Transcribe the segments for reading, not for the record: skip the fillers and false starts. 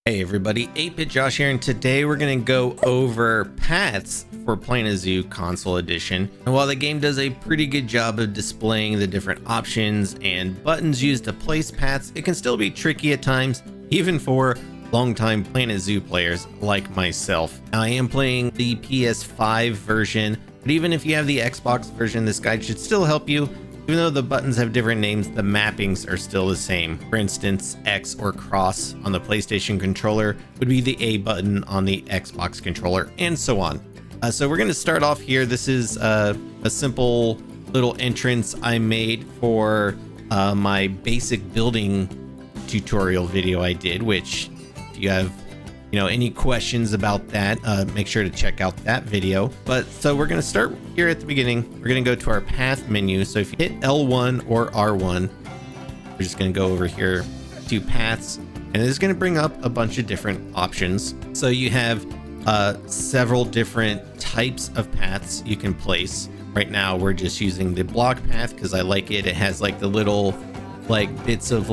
Hey everybody, 8-Bit Josh here, and today we're going to go over paths for Playing a Zoo Console Edition. And while the game does a pretty good job of displaying the different options and buttons used to place paths, it can still be tricky at times, even for longtime Playing a Zoo players like myself. Now, I am playing the PS5 version, but even if you have the Xbox version, this guide should still help you. Even though the buttons have different names, the mappings are still the same. For instance, X or cross on the PlayStation controller would be the A button on the Xbox controller, and so on. So we're going to start off here. This is a simple little entrance I made for my basic building tutorial video I did, which if you have any questions about that, make sure to check out that video. But so we're going to start here at the beginning. We're going to go to our path menu. So if you hit L1 or R1, we're just going to go over here to paths, and it's going to bring up a bunch of different options. So you have several different types of paths you can place. Right now we're just using the block path because I like it. It has like the little bits of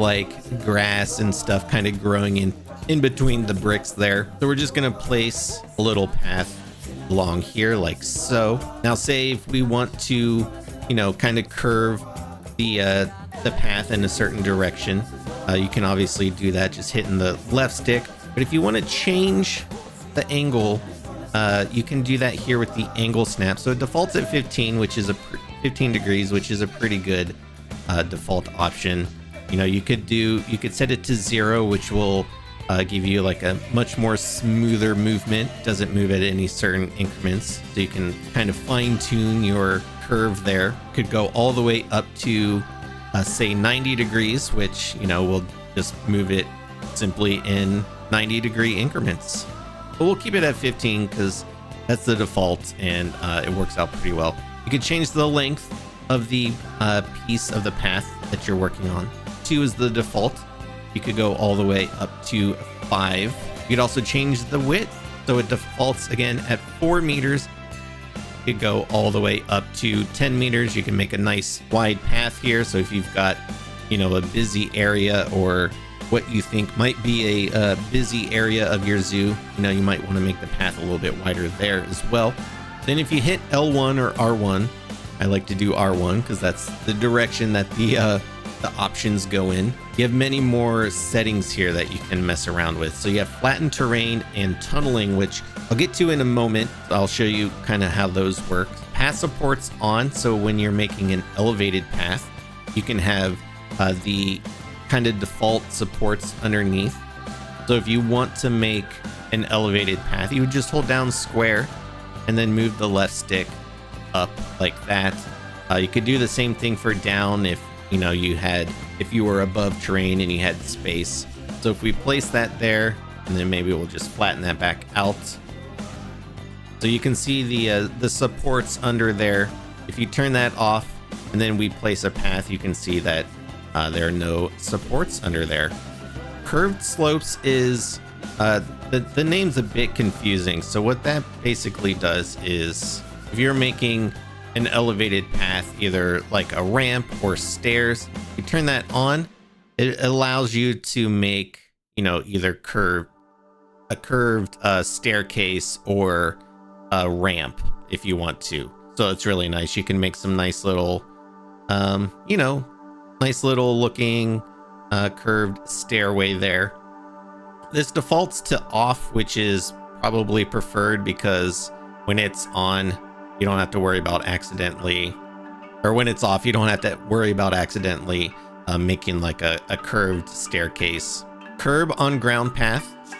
grass and stuff kind of growing in between the bricks there. So we're just gonna place a little path along here like so. Now say if we want to kind of curve the path in a certain direction, you can obviously do that just hitting the left stick. But if you want to change the angle, you can do that here with the angle snap. So it defaults at 15, which is 15 degrees, which is a pretty good default option. You could set it to 0, which will give you a much more smoother movement. Doesn't move at any certain increments, so you can kind of fine tune your curve there. Could go all the way up to say 90 degrees, which will just move it simply in 90-degree increments. But we'll keep it at 15 because that's the default, and it works out pretty well. You could change the length of the piece of the path that you're working on. 2 is the default. You could go all the way up to 5. You could also change the width, so it defaults again at 4 meters. You could go all the way up to 10 meters. You can make a nice wide path here, so if you've got a busy area or what you think might be a busy area of your zoo, you might want to make the path a little bit wider there as well. Then if you hit L1 or R1, I like to do R1 because that's the direction that the options go in. You have many more settings here that you can mess around with. So you have flattened terrain and tunneling, which I'll get to in a moment. I'll show you kind of how those work. Path supports on, so when you're making an elevated path, you can have the kind of default supports underneath. So if you want to make an elevated path, you would just hold down square and then move the left stick up like that. You could do the same thing for down if you were above terrain and you had space. So if we place that there, and then maybe we'll just flatten that back out. So you can see the supports under there. If you turn that off and then we place a path, you can see that there are no supports under there. Curved slopes is the name's a bit confusing. So what that basically does is if you're making an elevated path, either like a ramp or stairs, you turn that on, it allows you to make either a curved staircase or a ramp if you want to. So it's really nice. You can make some nice little nice little looking curved stairway there. This defaults to off, which is probably preferred because when it's on, you don't have to worry about accidentally, or when it's off, you don't have to worry about accidentally making a curved staircase. Curb on ground path.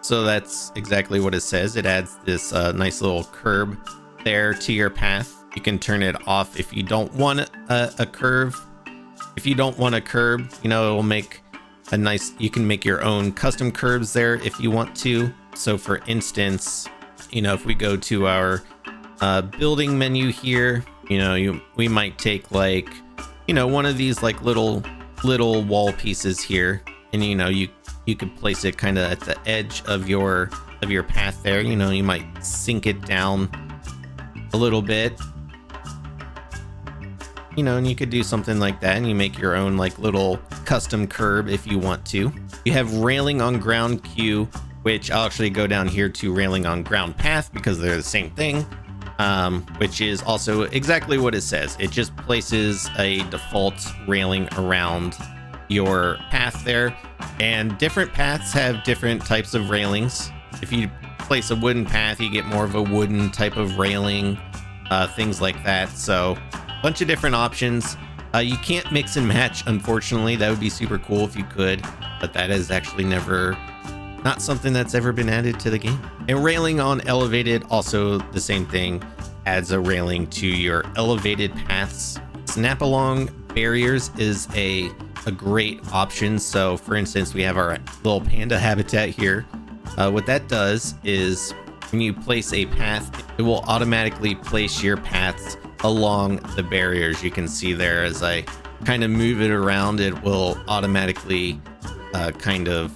So that's exactly what it says. It adds this nice little curb there to your path. You can turn it off if you don't want a curve. If you don't want a curb, it'll make a nice, you can make your own custom curbs there if you want to. So for instance, if we go to our building menu here, we might take one of these little wall pieces here, and you could place it kind of at the edge of your path there. You might sink it down a little bit, and you could do something like that and you make your own like little custom curb if you want to. You have railing on ground queue, which I'll actually go down here to railing on ground path because they're the same thing, which is also exactly what it says. It just places a default railing around your path there, and different paths have different types of railings. If you place a wooden path, you get more of a wooden type of railing, things like that. So a bunch of different options. You can't mix and match, unfortunately. That would be super cool if you could, but that is actually not something that's ever been added to the game. And railing on elevated, also the same thing, adds a railing to your elevated paths. Snap along barriers is a great option. So for instance, we have our little panda habitat here. What that does is when you place a path, it will automatically place your paths along the barriers. You can see there as I kind of move it around, it will automatically kind of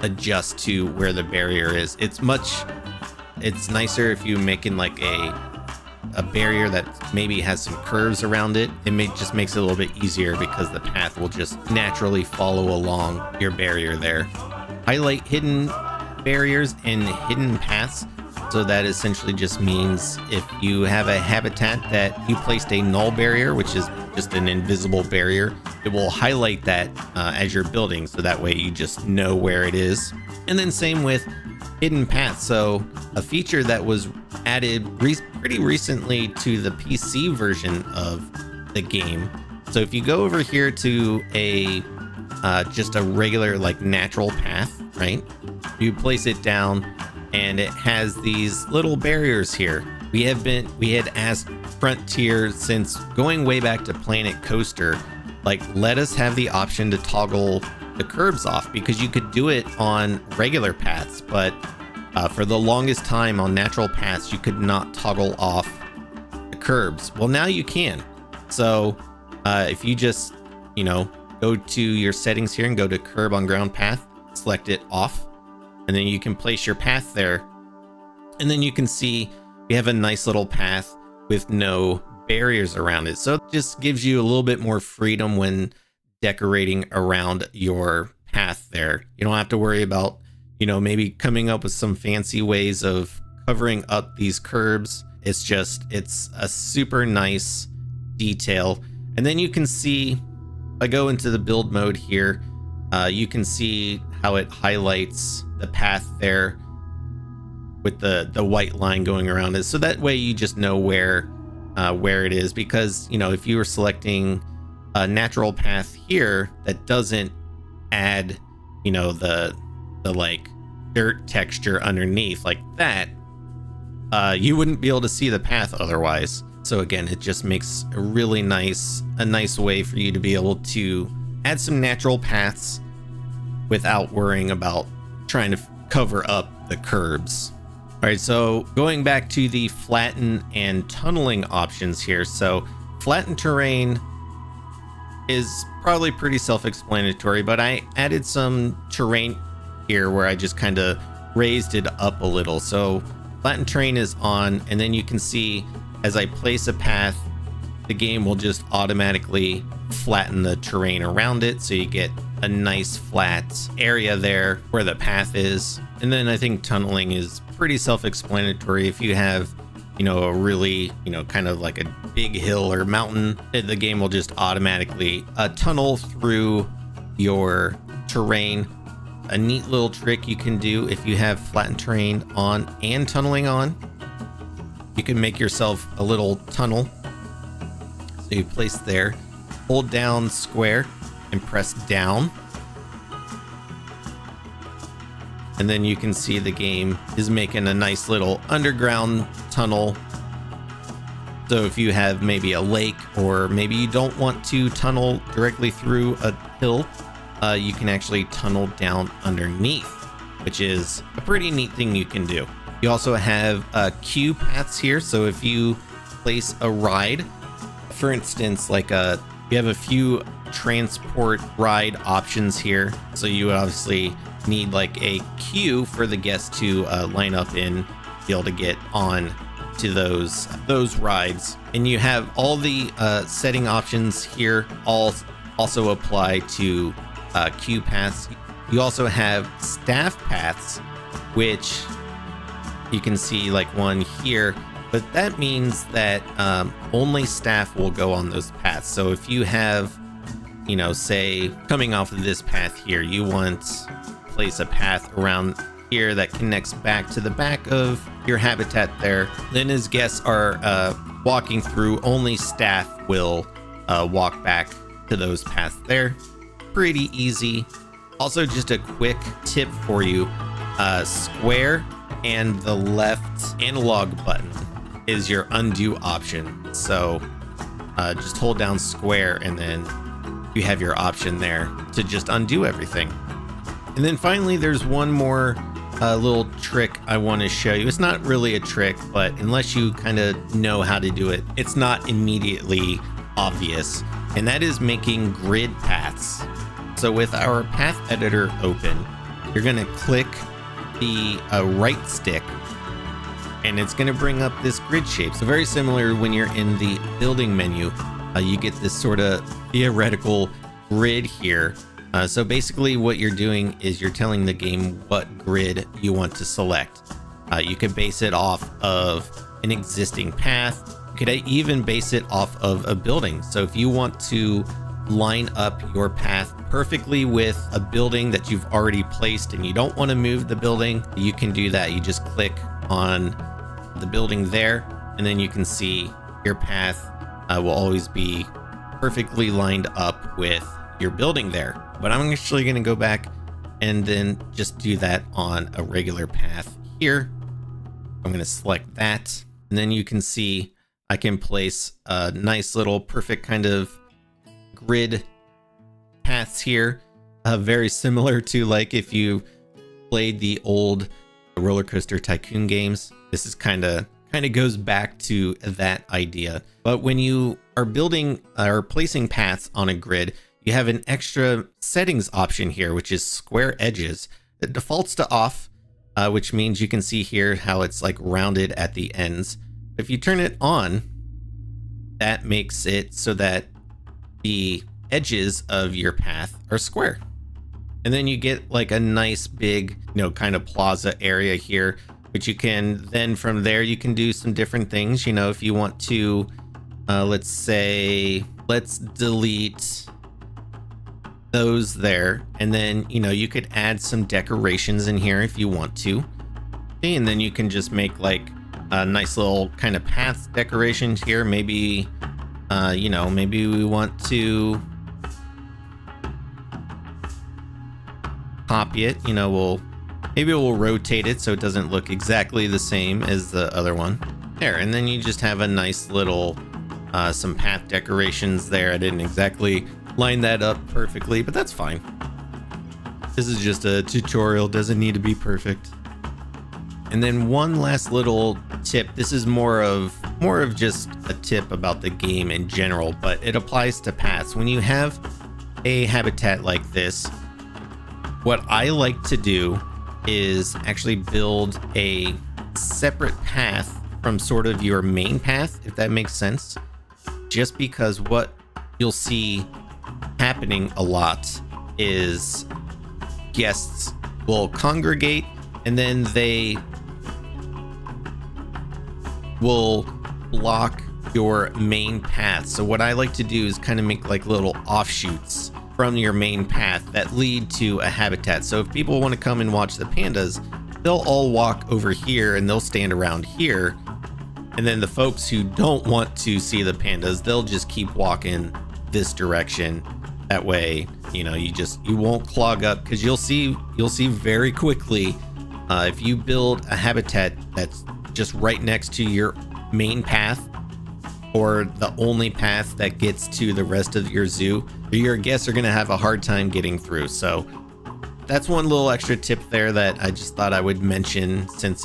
adjust to where the barrier is. It's nicer if you making like a barrier that maybe has some curves around it. Just makes it a little bit easier because the path will just naturally follow along your barrier there. Highlight hidden barriers and hidden paths. So that essentially just means if you have a habitat that you placed a null barrier, which is just an invisible barrier, it will highlight that as you're building, so that way you just know where it is. And then same with hidden paths. So a feature that was added pretty recently to the PC version of the game. So if you go over here to just a regular like natural path, right? You place it down and it has these little barriers here. We had asked Frontier, since going way back to Planet Coaster, like, let us have the option to toggle the curbs off, because you could do it on regular paths, but for the longest time on natural paths, you could not toggle off the curbs. Well, now you can. So if you just, go to your settings here and go to curb on ground path, select it off, and then you can place your path there. And then you can see we have a nice little path with no barriers around it. So it just gives you a little bit more freedom when decorating around your path there. You don't have to worry about, maybe coming up with some fancy ways of covering up these curbs. It's a super nice detail. And then you can see, if I go into the build mode here, you can see how it highlights the path there with the white line going around it. So that way you just know where it is, because, if you were selecting a natural path here that doesn't add, the like dirt texture underneath like that, you wouldn't be able to see the path otherwise. So again, it just makes a really nice way for you to be able to add some natural paths without worrying about trying to cover up the curbs. All right, so going back to the flatten and tunneling options here. So flatten terrain is probably pretty self-explanatory, but I added some terrain here where I just kind of raised it up a little. So flatten terrain is on, and then you can see as I place a path, the game will just automatically flatten the terrain around it, so you get a nice flat area there where the path is. And then I think tunneling is pretty self-explanatory. If you have, a really, kind of like a big hill or mountain, the game will just automatically tunnel through your terrain. A neat little trick you can do if you have flattened terrain on and tunneling on, you can make yourself a little tunnel. So you place there, hold down square and press down, and then you can see the game is making a nice little underground tunnel. So if you have maybe a lake, or maybe you don't want to tunnel directly through a hill, you can actually tunnel down underneath, which is a pretty neat thing you can do. You also have queue paths here. So if you place a ride, for instance, like you have a few transport ride options here. So you would obviously need like a queue for the guests to line up in, be able to get on to those rides. And you have all the setting options here all also apply to queue paths. You also have staff paths, which you can see like one here, but that means that only staff will go on those paths. So if you have, you know, say coming off of this path here, you want to place a path around here that connects back to the back of your habitat there, then as guests are walking through, only staff will walk back to those paths there. Pretty easy. Also, just a quick tip for you, square and the left analog button is your undo option. So just hold down square and then you have your option there to just undo everything. And then finally, there's one more little trick I want to show you. It's not really a trick, but unless you kind of know how to do it, it's not immediately obvious. And that is making grid paths. So with our path editor open, you're going to click the right stick and it's going to bring up this grid shape. So very similar when you're in the building menu, you get this sort of theoretical grid here. So basically what you're doing is you're telling the game what grid you want to select. You could base it off of an existing path. You could even base it off of a building. So if you want to line up your path perfectly with a building that you've already placed and you don't want to move the building, you can do that. You just click on the building there and then you can see your path will always be perfectly lined up with your building there. But I'm actually going to go back and then just do that on a regular path here. I'm going to select that and then you can see I can place a nice little perfect kind of grid paths here, very similar to like if you played the old Roller Coaster Tycoon games. This is kind of goes back to that idea. But when you are building or placing paths on a grid, you have an extra settings option here, which is square edges. It defaults to off, which means you can see here how it's like rounded at the ends. If you turn it on, that makes it so that the edges of your path are square. And then you get like a nice big, you know, kind of plaza area here, which you can then from there, you can do some different things. You know, if you want to, let's say, let's delete those there. And then, you know, you could add some decorations in here if you want to. And then you can just make like a nice little kind of path decorations here. Maybe, you know, maybe we want to copy it, you know, maybe we'll rotate it so it doesn't look exactly the same as the other one there. And then you just have a nice little some path decorations there. I didn't exactly line that up perfectly, but that's fine. This is just a tutorial, doesn't need to be perfect. And then one last little tip. This is more of just a tip about the game in general, but it applies to paths. When you have a habitat like this, what I like to do is actually build a separate path from sort of your main path, if that makes sense. Just because what you'll see happening a lot is guests will congregate and then they will block your main path. So what I like to do is kind of make like little offshoots from your main path that lead to a habitat. So if people want to come and watch the pandas, they'll all walk over here and they'll stand around here. And then the folks who don't want to see the pandas, they'll just keep walking this direction. That way, you know, you won't clog up, because you'll see very quickly if you build a habitat that's just right next to your main path or the only path that gets to the rest of your zoo, your guests are going to have a hard time getting through. So that's one little extra tip there that I just thought I would mention since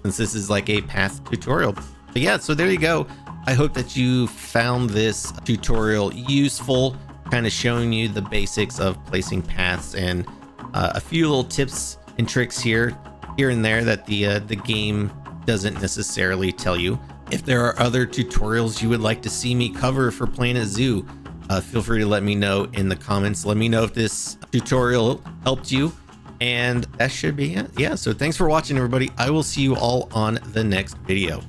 this is like a path tutorial. But yeah, so there you go. I hope that you found this tutorial useful, kind of showing you the basics of placing paths and a few little tips and tricks here and there that the game doesn't necessarily tell you. If there are other tutorials you would like to see me cover for Planet Zoo, feel free to let me know in the comments. Let me know if this tutorial helped you, and that should be it. Yeah, so thanks for watching, everybody. I will see you all on the next video.